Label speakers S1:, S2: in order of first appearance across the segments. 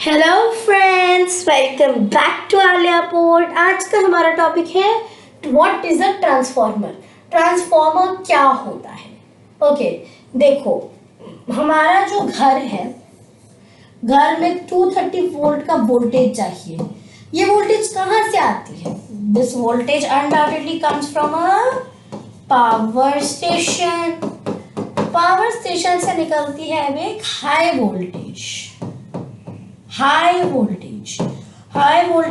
S1: Hello friends, welcome back to Aliya port. आज का हमारा टॉपिक है what is a transformer. Transformer क्या होता है? ओके, देखो हमारा जो घर है, घर में 230 वोल्ट का वोल्टेज चाहिए। ये वोल्टेज कहाँ से आती है? This voltage undoubtedly comes from a power station. Power station से निकलती है अब एक हाई वोल्टेज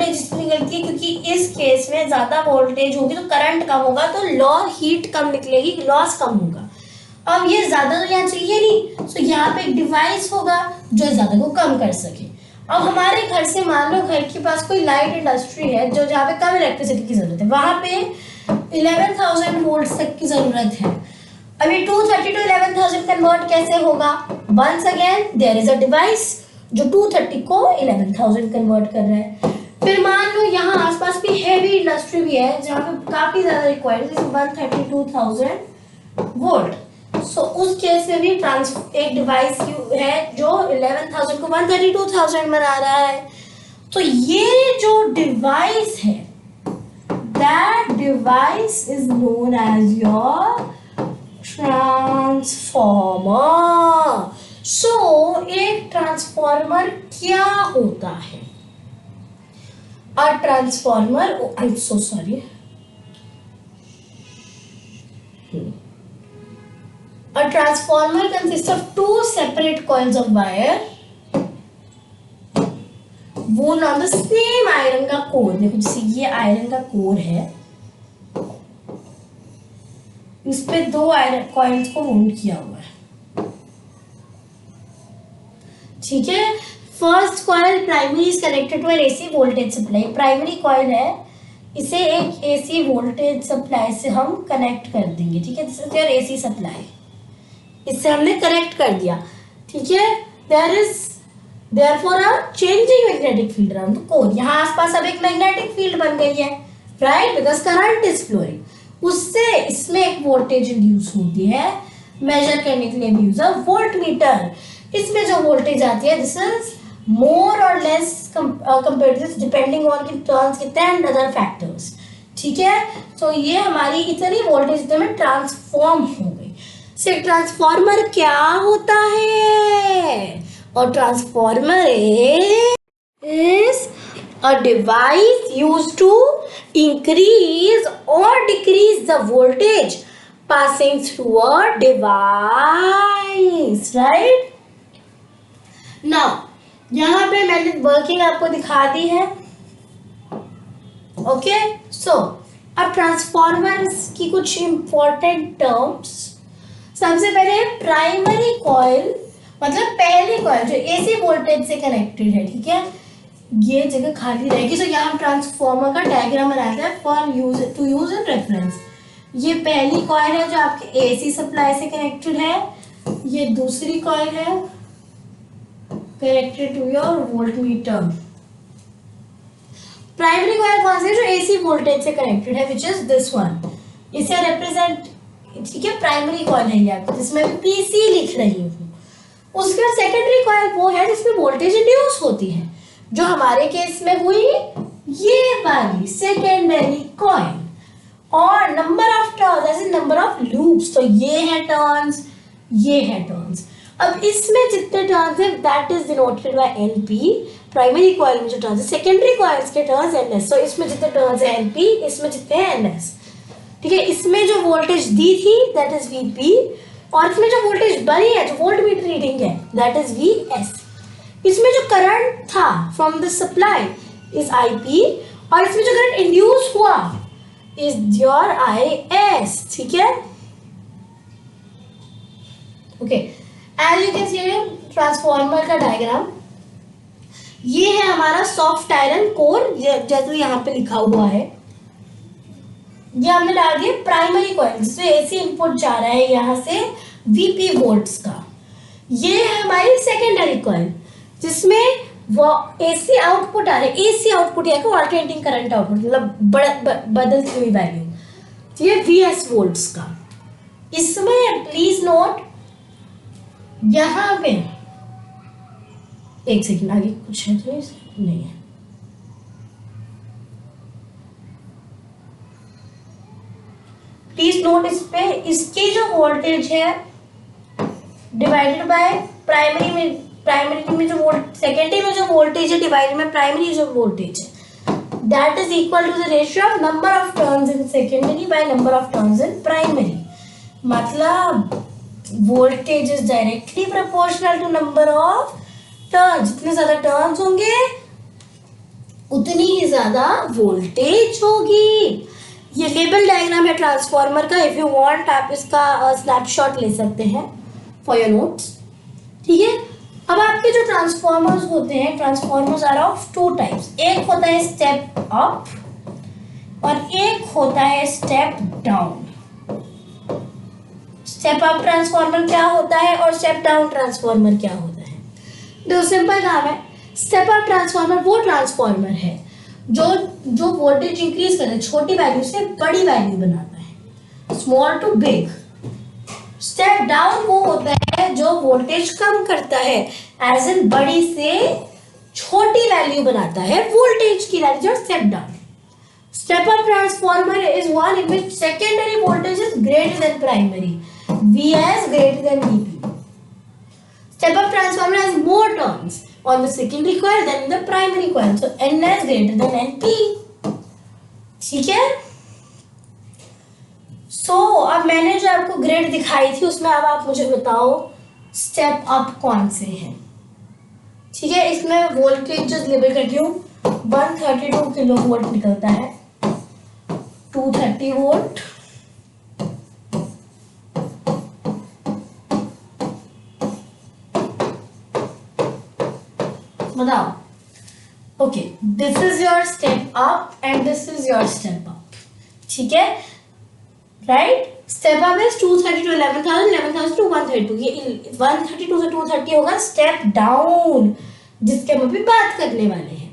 S1: इसलिए निकलती है क्योंकि इस केस में ज्यादा वोल्टेज होगी तो करंट कम होगा, तो हीट कम निकलेगी, लॉस कम होगा। अब ये ज्यादा तो यहाँ चाहिए नहीं, तो यहाँ पे एक डिवाइस होगा जो ज्यादा को कम कर सके। अब हमारे घर से मान लो घर के पास कोई लाइट इंडस्ट्री है जो जहाँ पे कम इलेक्ट्रिसिटी की जरूरत है, वहां पे 11,000 वोल्ट तक की जरूरत है। अभी 230 टू 11,000 कन्वर्ट कैसे होगा? Once again there is a device जो 230 को 11,000 कन्वर्ट कर रहा है। फिर मान लो यहाँ आसपास भी हैवी इंडस्ट्री भी है जहाँ पे काफी ज्यादा रिक्वायर्ड है, 132,000 वोल्ट। सो उस केस में भी एक डिवाइस है जो 11,000 को 132,000 बना रहा है। तो ये जो डिवाइस है, that device is known as your transformer. So एक ट्रांसफॉर्मर क्या होता है? A transformer, I am so sorry, a transformer consist of two separate coils of wire wound on the same iron का कोर। देखो जैसे ये iron का core है, इस पे दो आयरन कॉइल्स को वोन किया हुआ है, ठीक है। First coil primary is connected to an AC voltage supply. Primary coil है, इसे एक एसी वोल्टेज सप्लाई से हम कनेक्ट कर देंगे, ठीक है। This is your AC supply, इससे हमने कनेक्ट कर दिया, ठीक है। Therefore a changing magnetic field around the core. यहाँ आसपास अब एक मैग्नेटिक फील्ड बन गई है, right, because current is flowing. उससे इसमें एक वोल्टेज इंड्यूस होती है, मेजर करने के लिए भी यूज अ वोल्ट मीटर। इसमें जो वोल्टेज आती है, दिस इज मोर और less compared to depending on की टर्न्स कितने एंड अदर फैक्टर्स, ठीक है। तो ये हमारी इतनी वोल्टेज इतने में ट्रांसफॉर्म हो गई। से ट्रांसफॉर्मर क्या होता है? और transformer is a device used to increase or decrease the voltage passing through a device, right? Now यहाँ पे मैंने वर्किंग आपको दिखा दी है, ओके। सो अब ट्रांसफॉर्मर्स की कुछ इंपॉर्टेंट टर्म्स। सबसे पहले प्राइमरी कॉइल, मतलब पहली कॉइल जो एसी वोल्टेज से कनेक्टेड है, ठीक है। ये जगह खाली रहेगी, तो यहाँ हम ट्रांसफॉर्मर का डायग्राम बनाते हैं for use to use in reference. ये पहली कॉइल है जो आपके एसी सप्लाई से कनेक्टेड है, ये दूसरी कॉइल है connected to your voltmeter. Primary coil कौन सी है? जो एसी वोल्टेज से कनेक्टेड है, विच इज दिस वन। इसे रिप्रेजेंट, ठीक है, प्राइमरी कॉइल है ये, जिसमें पीसी लिख रही हूँ। उसके बाद सेकेंडरी कॉइल वो है जिसमें वोल्टेज इंड्यूस होती है, जो हमारे केस में हुई ये वाली सेकेंडरी कॉइल। और नंबर ऑफ टर्न्स ऐसे नंबर ऑफ लूप्स, तो ये है टर्न्स, ये है टर्न्स। अब इसमें जितने टर्न्स है that is denoted by NP. Primary coil में जो टर्न्स है, सेकेंडरी कॉइल्स के टर्न्स एनएस। तो इसमें जितने टर्न्स है एनपी, इसमें जितने हैं एनएस, ठीक है। इसमें जो वोल्टेज दी थी दैट इज वीपी, और इसमें जो वोल्टेज बनी है, जो वोल्ट मीटर रीडिंग है, दैट इज वीएस। इसमें जो करंट था from the supply is IP, और इसमें जो करंट इंड्यूस हुआ इज योर आईएस, ठीक है, okay. As you can see transformer का डायग्राम, ये है हमारा सॉफ्ट आयरन कोर, जैसे यहाँ पे लिखा हुआ है। ये हमने डाल दिया प्राइमरी कॉइल, जिससे एसी इनपुट जा रहा है यहाँ से वीपी वोल्ट्स का। ये है हमारी सेकेंडरी कॉइल, जिसमें वो एसी आउटपुट आ रहा है, एसी आउटपुट या अल्टरनेटिंग करंट आउटपुट, मतलब बदलती हुई वैल्यू, ये वीएस वोल्ट्स का। इसमें प्लीज नोट, यहाँ पे एक सेकंड, आगे कुछ है तो नहीं है। प्लीज नोट इस पे, इसकी जो वोल्टेज है डिवाइडेड बाय प्राइमरी में जो सेकेंडरी में जो वोल्टेज है डिवाइडेड बाय प्राइमरी जो वोल्टेज है, that is equal to the ratio of number of turns in secondary by number of turns in primary. मतलब voltage is directly proportional to number of turns, जितने ज्यादा turns होंगे उतनी ही ज्यादा voltage होगी। ये लेबल डायग्राम है ट्रांसफार्मर का, इफ यू वांट आप इसका स्नैपशॉट ले सकते हैं फॉर योर नोट्स, ठीक है। अब आपके जो ट्रांसफार्मर्स होते हैं, transformers are of two types, एक होता है स्टेप अप और एक होता है step down. Step up transformer क्या होता है और स्टेप डाउन ट्रांसफार्मर क्या होता है? तो सिंपल काम है। स्टेप अप ट्रांसफार्मर वो ट्रांसफार्मर है जो वोल्टेज इंक्रीज करता है, छोटी वैल्यू से बड़ी वैल्यू बनाता है, small to big. Step down वो होता है जो वोल्टेज कम करता है, एज इन बड़ी से छोटी वैल्यू बनाता है वोल्टेज की, that is step down. Step up transformer is one in which secondary voltage is greater than primary, Vs greater than Vp. Step up transformer has more turns on the secondary coil than in the primary coil, so Ns greater than Np. ठीक है। सो अब मैंने जो आपको grade दिखाई थी उसमें अब आप मुझे बताओ स्टेप अप कौन से हैं, ठीक है। इसमें वोल्टेज जो लेबल करती हूँ 132 किलो वोल्ट निकलता है, 230 वोल्ट, बताओ। Okay, this is your step up and this is your step up, ठीक है, right. Step up is 230 to 11,000, 11,000 to 132, ये 132 से 230 होगा स्टेप डाउन, जिसके हम अभी बात करने वाले हैं,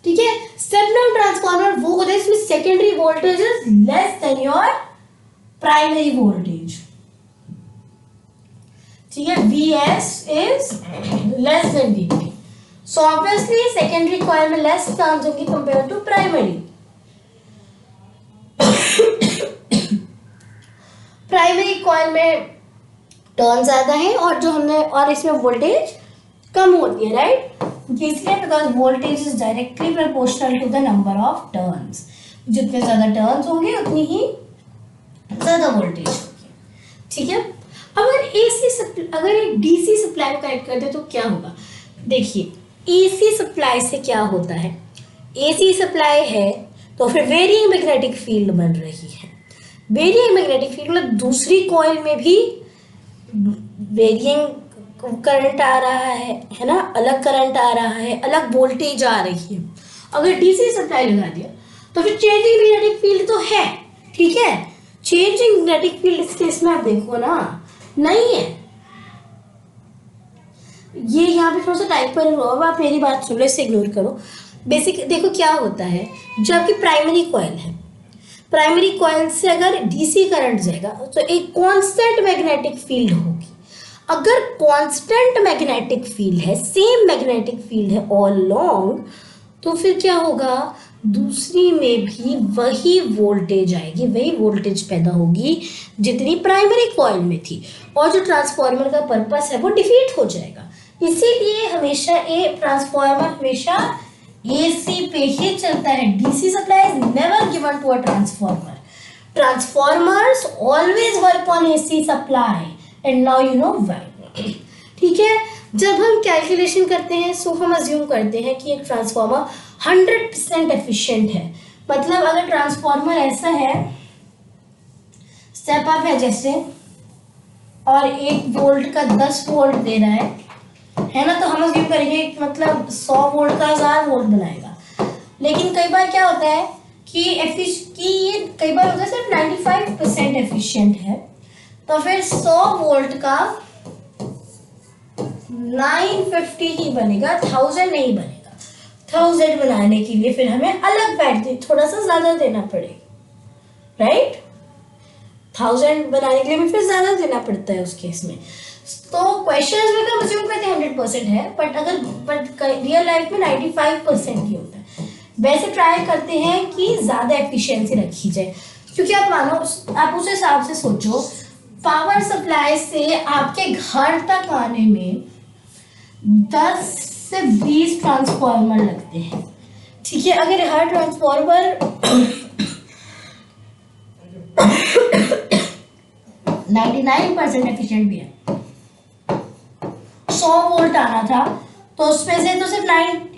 S1: ठीक है। स्टेप डाउन ट्रांसफार्मर वो होता है इसमें secondary voltage is less than your primary voltage, ठीक है। Vs is less than Vp, so obviously secondary coil में less turns होंगी compared to primary। Primary coil में टर्न ज्यादा है और जो हमने और इसमें वोल्टेज कम होती है, राइट। इसलिए because voltage is directly proportional to the number of turns, जितने ज्यादा टर्न्स होंगे उतनी ही ज्यादा वोल्टेज होगी, ठीक है। अगर एक डीसी सप्लाई को कनेक्ट कर दे तो क्या होगा? देखिए एसी सप्लाई से क्या होता है, एसी सप्लाई है तो फिर वेरिएंग मैग्नेटिक फील्ड बन रही है। वेरिएंग मैग्नेटिक फील्ड मतलब दूसरी कॉइल में भी वेरिएंग करंट आ रहा है ना, अलग करंट आ रहा है, अलग वोल्टेज आ रही है। अगर डीसी सप्लाई लगा दिया तो फिर चेंजिंग मैग्नेटिक फील्ड तो है, ठीक है। चेंजिंग मैग्नेटिक फील्ड इस केस में आप देखो ना नहीं है, ये यहाँ पे थोड़ा सा टाइप पर अब आप मेरी बात सुन लो, इसे इग्नोर करो। बेसिक देखो क्या होता है, जो आपकी प्राइमरी कॉइल है, प्राइमरी कॉइल से अगर डीसी करंट जाएगा तो एक कांस्टेंट मैग्नेटिक फील्ड होगी। अगर कांस्टेंट मैग्नेटिक फील्ड है, सेम मैग्नेटिक फील्ड है ऑल लॉन्ग, तो फिर क्या होगा, दूसरी में भी वही वोल्टेज आएगी, वही वोल्टेज पैदा होगी जितनी प्राइमरी कॉइल में थी, और जो ट्रांसफार्मर का पर्पस है वो डिफीट हो जाएगा। इसीलिए हमेशा ये ट्रांसफार्मर हमेशा एसी पे ही चलता है। DC supply is never given to a transformer. Transformers always work on AC supply and now you know why, ठीक है। जब हम कैलकुलेशन करते हैं सो हम अज्यूम करते हैं कि एक ट्रांसफार्मर 100% एफिशिएंट है। मतलब अगर ट्रांसफार्मर ऐसा है, स्टेप अप है जैसे, और 1 वोल्ट का 10 वोल्ट दे रहा है ना, तो हम अज्यूम करेंगे मतलब 100 वोल्ट का 1000 वोल्ट बनाएगा। लेकिन कई बार क्या होता है कि ये कई बार होता है सिर्फ 95% एफिशिएंट है, तो फिर 100 वोल्ट का 950 ही बनेगा, 1000 नहीं बनेगा। 1000 बनाने के लिए फिर हमें अलग बैटरी थोड़ा सा ज्यादा देना पड़ेगा, राइट। 1000 बनाने के लिए भी फिर ज्यादा देना पड़ता है उस केस में। तो क्वेश्चंस में तो अज्यूम करते हैं 100% है, बट रियल लाइफ में 95% ही होता है। वैसे ट्राई करते हैं कि ज़्यादा एफिशिएंसी रखी जाए, क्योंकि आप मानो, आप उस हिसाब से सोचो, पावर सप्लाई से आपके घर तक आने में 10 से 20 ट्रांसफार्मर लगते हैं, ठीक है। अगर हर ट्रांसफार्मर 99% एफिशिएंट भी है, 100 वोल्ट आना था, तो उसमें से तो सिर्फ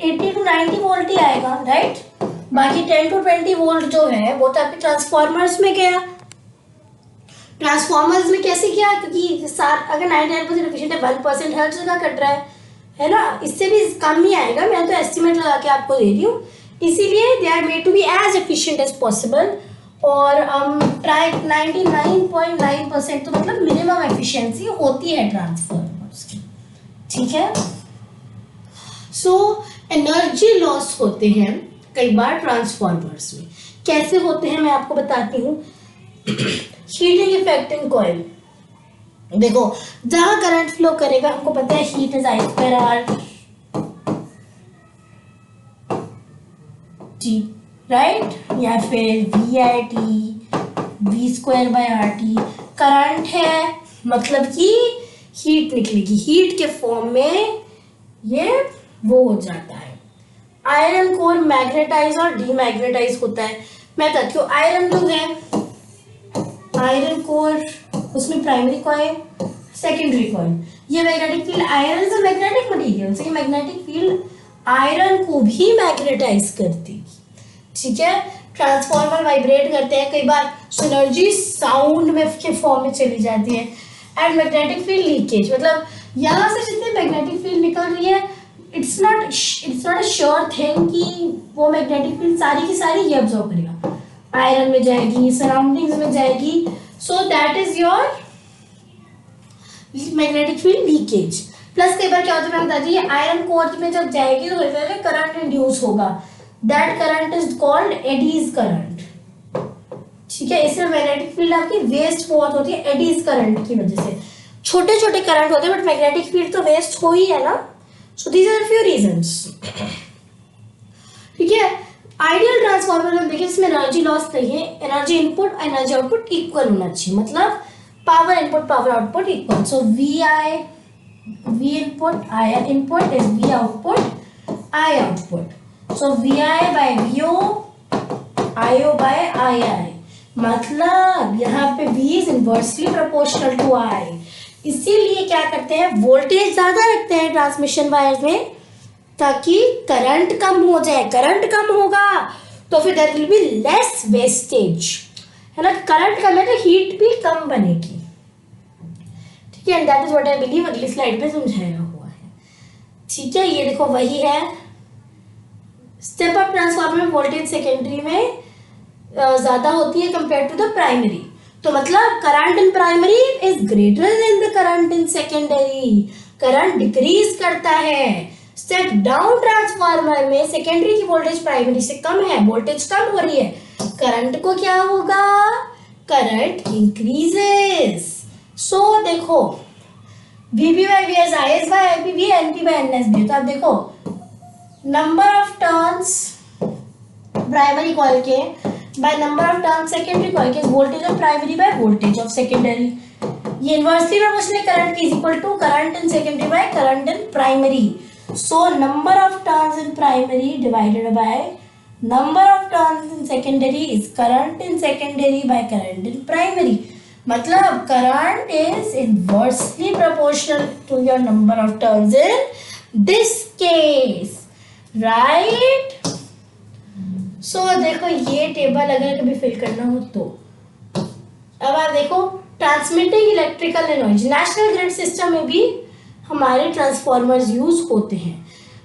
S1: 80 to 90 वोल्ट ही आएगा, राइट। बाकी 10 to 20 वोल्ट जो है वो तो आपके ट्रांसफार्मर्स में गया। ट्रांसफार्मर्स में कैसे किया, क्योंकि अगर 99% एफिशिएंट है, 1% हर जगह कट रहा है ना, इससे भी कम ही आएगा। मैं तो एस्टिमेट लगा के आपको दे रही हूँ, इसीलिए they are made to be as efficient as possible. और ट्राई 99.9% तो मतलब मिनिमम एफिशिएंसी होती है ट्रांसफार्मर्स की, ठीक है। सो एनर्जी लॉस होते हैं कई बार ट्रांसफार्मर्स में। कैसे होते हैं मैं आपको बताती हूँ। हीटिंग इफेक्ट इन कॉइल, देखो जहां करंट फ्लो करेगा हमको पता है heat is I²R T, right, या फिर VIT V²/RT। करंट है मतलब कि हीट निकलेगी, हीट के फॉर्म में ये वो हो जाता है। आयरन कोर मैग्नेटाइज और डीमैग्नेटाइज होता है। मैं बताती हूँ, आयरन जो है, आयरन कोर, उसमें प्राइमरी कॉइल, सेकेंडरी कॉइल, ये magnetic field, iron is a magnetic material, so ये मैग्नेटिक फील्ड आयरन को भी मैग्नेटाइज करती, ठीक है। ट्रांसफार्मर वाइब्रेट करते हैं, कई बार एनर्जी साउंड में के फॉर्म में चली जाती है। एंड मैग्नेटिक फील्ड लीकेज, मतलब यहाँ से जितनी मैग्नेटिक फील्ड निकल रही है, it's not a sure thing कि वो मैग्नेटिक फील्ड सारी की सारी ये अब्सॉर्ब करेगा, आयरन में जाएगी, सराउंडिंग्स में जाएगी, so that is your magnetic field leakage. Plus कई बार क्या होता है, मैं बताती हूँ, आयरन कोर में जब जाएगी तो करंट इंड्यूस होगा, that current is called eddies current, ठीक है। इसमें मैग्नेटिक फील्ड आपकी वेस्ट बहुत होती है एडीज करंट की वजह से। छोटे छोटे करंट होते हैं बट मैग्नेटिक फील्ड तो वेस्ट हो ही है ना। So these are few reasons, ठीक है। आइडियल ट्रांसफार्मर में देखिए इसमें एनर्जी लॉस नहीं है, energy input energy output equal होना चाहिए, मतलब power input power output equal. So V input I input is V output I output, so VI by VO IO by II, मतलब यहाँ पे V is inversely proportional to I। इसीलिए क्या करते हैं, वोल्टेज ज्यादा रखते हैं ट्रांसमिशन वायर्स में ताकि करंट कम हो जाए। करंट कम होगा तो फिर there will be less wastage, है ना। करंट कम है तो हीट भी कम बनेगी, ठीक है। And that is what I believe, अगली स्लाइड पे समझाया हुआ है, ठीक है। ये देखो वही है, स्टेप अप ट्रांसफार्मर में वोल्टेज सेकेंडरी में ज्यादा होती है कंपेयर टू द प्राइमरी, तो मतलब current in primary is greater than the current in secondary, current decrease करता है। स्टेप डाउन ट्रांसफार्मर में सेकेंडरी की वोल्टेज प्राइमरी से कम है, वोल्टेज कम हो रही है, करंट को क्या होगा, करंट इंक्रीजेस। सो देखो VB by VS, IS by IPV, NP by NSB, तो आप देखो number of turns primary coil के by number of turns secondary coil के, voltage of primary by voltage of secondary, ये inversely proportional current is equal to current in secondary by current in primary. So number of turns in primary divided by number of turns in secondary is current in secondary by current in primary, मतलब current is inversely proportional to your number of turns in this case, right. So देखो ये table अगर कभी fill करना हो तो, अब आप देखो transmitting electrical energy, national grid system में भी हमारे ट्रांसफार्मर्स यूज होते हैं,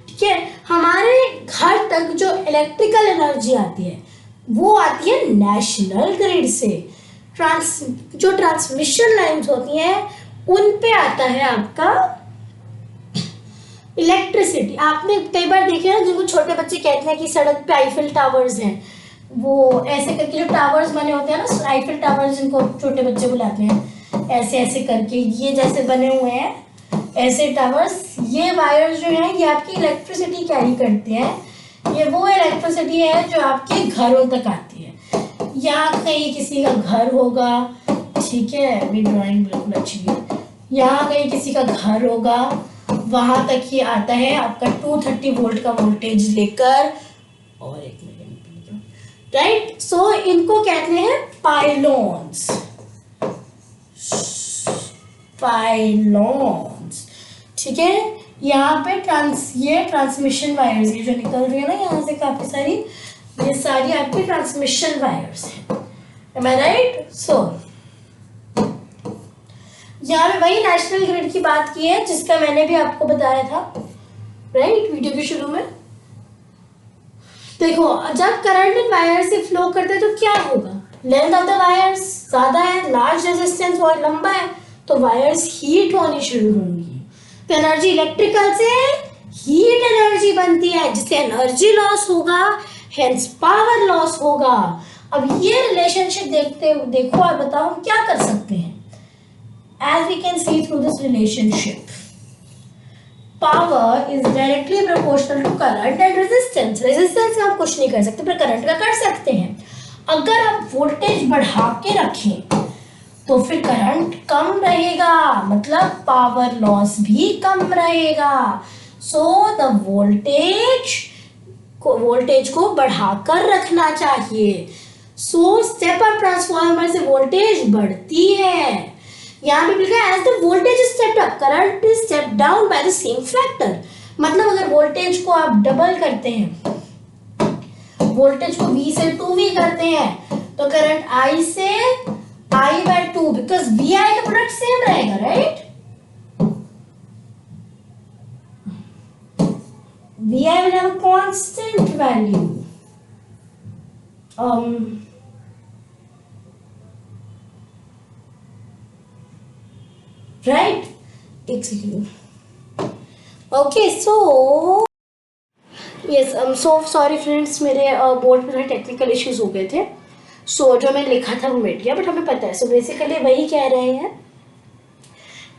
S1: ठीक है। हमारे घर तक जो इलेक्ट्रिकल एनर्जी आती है वो आती है नेशनल ग्रिड से। जो ट्रांसमिशन लाइन्स होती हैं उन पे आता है आपका इलेक्ट्रिसिटी। आपने कई बार देखे ना, जिनको छोटे बच्चे कहते हैं कि सड़क पे आईफिल टावर्स हैं, वो ऐसे करके जो टावर्स बने होते हैं ना, आईफिल टावर्स जिनको छोटे बच्चे बुलाते हैं, ऐसे ऐसे करके ये जैसे बने हुए हैं ऐसे टावर्स। ये वायर्स जो हैं ये आपकी इलेक्ट्रिसिटी कैरी करते हैं। ये वो इलेक्ट्रिसिटी है जो आपके घरों तक आती है। यहाँ कहीं किसी का घर होगा, ठीक है, मेरी ड्राइंग बिल्कुल अच्छी है। यहाँ कहीं किसी का घर होगा, वहां तक ये आता है आपका 230 वोल्ट का वोल्टेज लेकर। और एक मिनट, राइट। सो इनको कहते हैं पाइलोन्स। पाइलोन्स, ठीक है। यहाँ पे ये ट्रांसमिशन वायर्स ये जो निकल रही है ना यहाँ से काफी सारी, ये सारी आपकी ट्रांसमिशन वायर्स है। Am I right? So यहाँ पे वही नेशनल ग्रिड की बात की है जिसका मैंने भी आपको बताया था, राइट, वीडियो के शुरू में। देखो जब करंट इन वायर से फ्लो करते हैं तो क्या होगा, लेंथ ऑफ द वायर्स ज्यादा है, लार्ज रेजिस्टेंस और लंबा है, तो वायर्स हीट होनी शुरू होंगी। तो एनर्जी इलेक्ट्रिकल से हीट एनर्जी बनती है जिससे एनर्जी लॉस होगा, हेंस पावर लॉस होगा। अब ये रिलेशनशिप देखो और बताओ हम क्या कर सकते हैं। As we can see through this relationship, power is directly proportional to current and resistance. Resistance का हम कुछ नहीं कर सकते पर करंट का कर सकते हैं। अगर आप वोल्टेज बढ़ा के रखें तो फिर करंट कम रहेगा, मतलब पावर लॉस भी कम रहेगा। सो द वोल्टेज को बढ़ाकर रखना चाहिए। सो स्टेप अप ट्रांसफार्मर से वोल्टेज बढ़ती है। यहाँ पे लिखा है as the voltage is stepped up current is step down by the same factor. मतलब अगर वोल्टेज को आप डबल करते हैं, वोल्टेज को V से 2V करते हैं तो करंट I से I/2, बिकॉज VI का प्रोडक्ट सेम रहेगा, right. VI will have a constant value. Right? एक second. Okay, so yes, so sorry friends, मेरे बोर्ड में टेक्निकल इश्यूज हो गए थे। सो जो मैं लिखा था वो मिट गया, बट हमें पता है। सो बेसिकली वही कह रहे हैं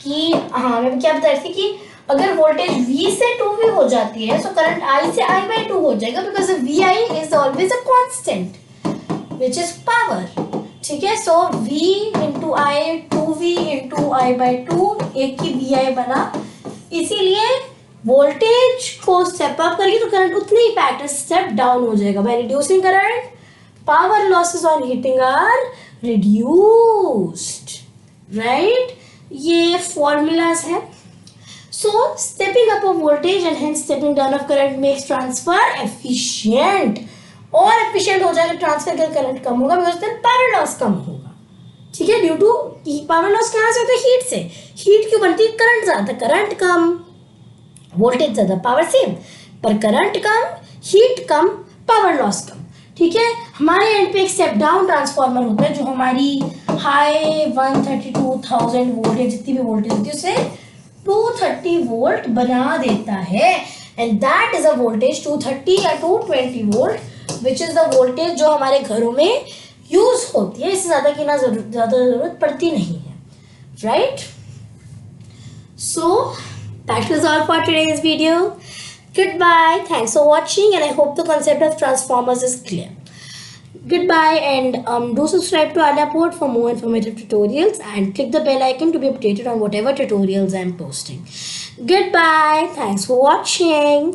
S1: कि हाँ, मैं क्या बता रही थी कि अगर वोल्टेज V से 2V हो जाती है, सो करंट I से I/2 हो जाएगा, because VI is always a constant which is power, ठीक है। सो V into I 2V into I/2, एक ही VI बना। इसीलिए वोल्टेज को स्टेप अप करेगी तो करंट उतनी ही फैक्टर स्टेप डाउन हो जाएगा। By reducing current power losses on heating are reduced, right. ये फॉर्मूलाज है। So stepping up of voltage and hence stepping down of current makes transfer efficient. और efficient हो जाएगा ट्रांसफर का, current कम होगा बिकॉज देन पावर लॉस कम होगा, ठीक है। ड्यू टू पावर लॉस कहाँ से होता है, हीट से। हीट क्यों बनती है, करंट ज्यादा, करंट कम, वोल्टेज ज्यादा, पावर सेम, पर करंट कम, हीट कम, पावर लॉस कम, ठीक है। हमारे एंड पे एक स्टेप डाउन ट्रांसफार्मर होता है जो हमारी हाई 132,000 वोल्ट या जितनी भी वोल्टेज होती है उसे 230 वोल्ट बना देता है। And that is a voltage 230 या 220 volt which is the voltage जो हमारे घरों में यूज होती है। इससे ज्यादा की ना ज्यादा जरूरत पड़ती नहीं है, right. So that is all for today's video. Goodbye. Thanks for watching, and I hope the concept of transformers is clear. Goodbye, and do subscribe to Alyaport for more informative tutorials, and click the bell icon to be updated on whatever tutorials I'm posting. Goodbye. Thanks for watching.